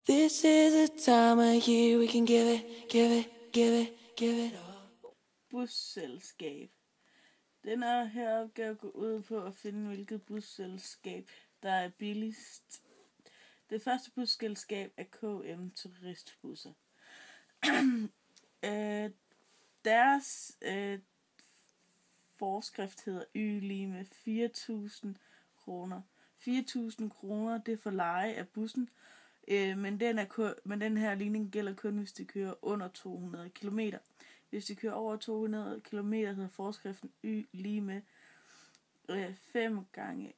This is a time of year we can give it all. Busselskab. Den her opgave går ud på at finde, hvilket busselskab, der er billigst. Det første busselskab er KM Turistbusser. Deres forskrift hedder Y lige med 4.000 kroner. 4.000 kroner, det er for leje af bussen, men den her ligning gælder kun, hvis de kører under 200 km. Hvis de kører over 200 km, hedder forskriften Y lige med 5 gange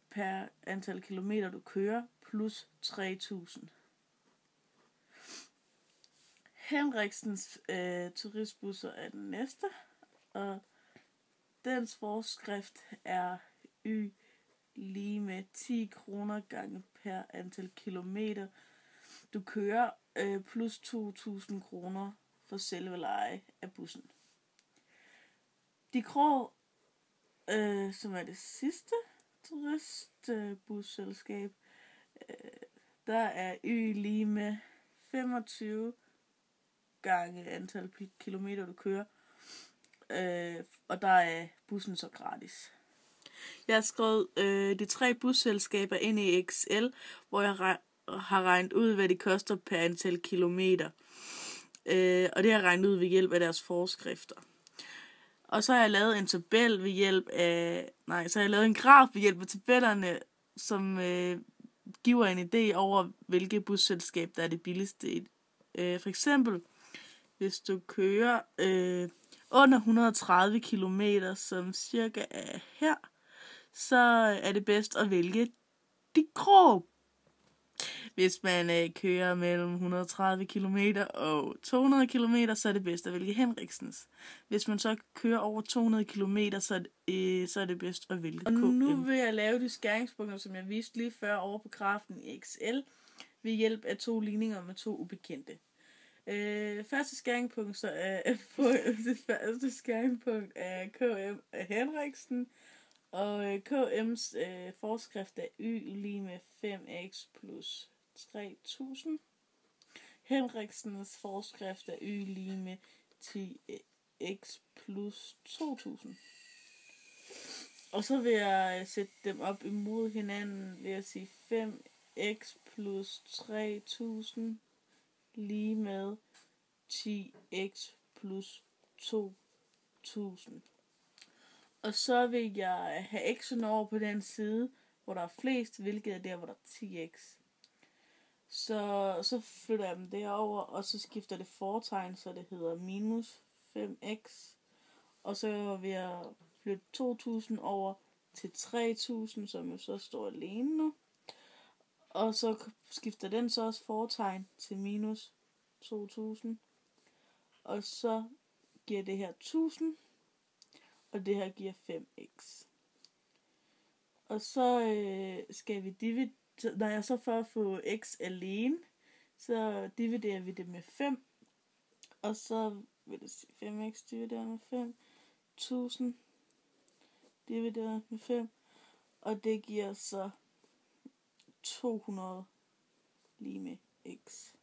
per antal kilometer, du kører, plus 3.000. Henriksens turistbusser er den næste, og dens forskrift er Y lige med 10 kroner gange per antal kilometer, du kører, plus 2.000 kroner for selve leje af bussen. De Krog, som er det sidste turistbusselskab, der er Y lige med 25 gange antal kilometer, du kører, og der er bussen så gratis. Jeg har skrevet de 3 busselskaber ind i Excel, hvor jeg har regnet ud, hvad det koster per antal kilometer. Og det har jeg regnet ud ved hjælp af deres forskrifter. Og så har jeg lavet en tabel ved hjælp af... så har jeg lavet en graf ved hjælp af tabellerne, som giver en idé over, hvilket busselskab, der er det billigste. For eksempel, hvis du kører under 130 km, som cirka er her, så er det bedst at vælge De Krog. Hvis man kører mellem 130 km og 200 km, så er det bedst at vælge Henriksens. Hvis man så kører over 200 km, så er det bedst at vælge KM. Og nu vil jeg lave de skæringspunkter, som jeg viste lige før over på grafen i Excel, ved hjælp af 2 ligninger med 2 ubekendte. Første skæringspunkt så er det første skæringspunkt er KM af Henriksen, og KM's forskrift er Y lige med 5x plus 3.000. Henriksens forskrift er Y lige med 10x plus 2.000. Og så vil jeg sætte dem op imod hinanden ved at sige 5x plus 3.000 lige med 10x plus 2.000. Og så vil jeg have x'en over på den side, hvor der er flest, hvilket er der, hvor der er 10x. Så flytter jeg dem derover, og så skifter det fortegn, så det hedder minus 5x. Og så vil jeg flytte 2.000 over til 3.000, som jo så står alene nu. Og så skifter den så også fortegn til minus 2.000. Og så giver det her 1.000. Og det her giver 5x. Og så skal vi dividere, når jeg så for at få x alene, så dividerer vi det med 5. Og så vil det sige 5x divideret med 5. 1000 divideret med 5. Og det giver så 200 lige med x.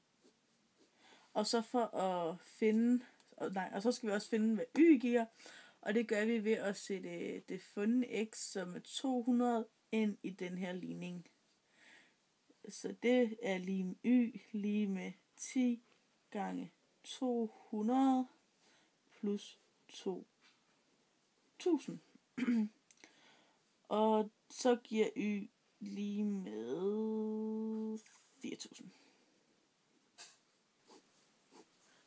Og så for at finde, og så skal vi også finde, hvad y giver. Og det gør vi ved at sætte det fundne x som 200 ind i den her ligning. Så det er lig med y lige med 10 gange 200 plus 2.000. Og så giver y lige med 4.000.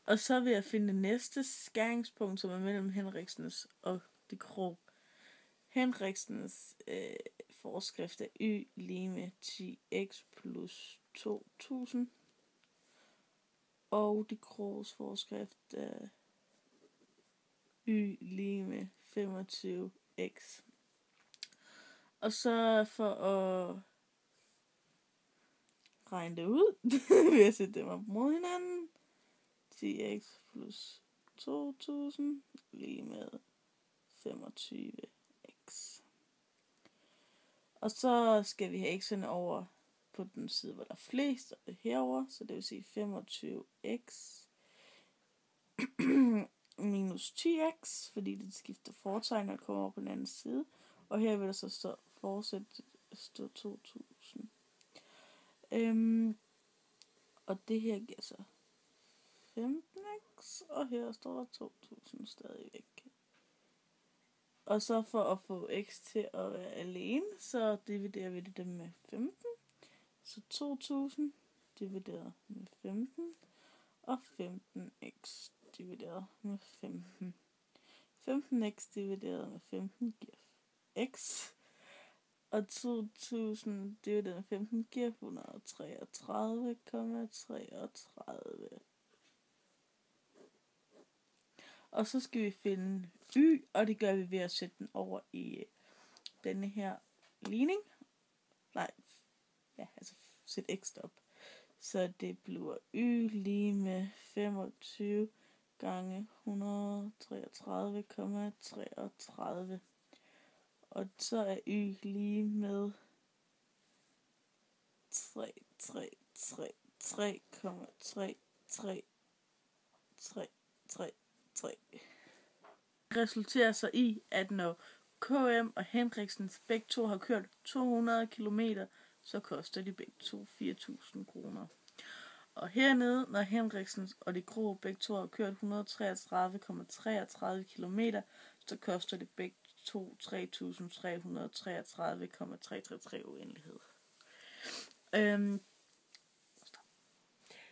Og så vil jeg finde næste skæringspunkt, som er mellem Henriksens og De Krog. Henriksens forskrift er y lige med 10x plus 2.000. Og De Krogs forskrift er y lige med 25x. Og så for at regne det ud, vil jeg sætte dem op mod hinanden. 10x plus 2.000 lige med 25x. Og så skal vi have x'erne over på den side, hvor der er flest, og herover, så det vil sige 25x minus 10x, fordi det skifter fortegn, når det kommer over på den anden side. Og her vil der så stå 2000. Og det her giver så 15x, og her står der 2000 stadigvæk. Og så for at få x til at være alene, så dividerer vi det med 15. Så 2000 divideret med 15, og 15x divideret med 15. 15x divideret med 15 giver x, og 2000 divideret med 15 giver 133,33. Og så skal vi finde y, og det gør vi ved at sætte den over i denne her ligning. Sæt x op. Så det bliver y lige med 25 gange 133,33. Og så er y lige med 333,3333. Resulterer så i, at når KM og Henriksens begge to har kørt 200 km, så koster de begge to 4.000 kroner. Og hernede, når Henriksens og de Grå begge to har kørt 133,33 km, så koster det begge to 3.333,333 uendelighed.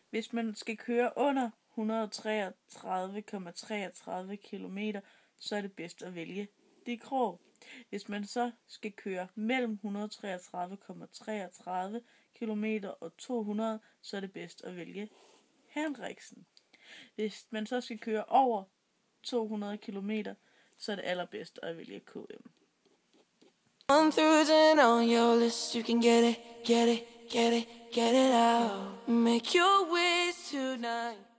Hvis man skal køre under 133,33 km, så er det bedst at vælge de Grå. Hvis man så skal køre mellem 133,33 km og 200, så er det bedst at vælge Henriksen. Hvis man så skal køre over 200 km, så er det allerbedst at vælge KM. One through 10 on your list, you can get it, get it, get it, get it out. Make your wish tonight.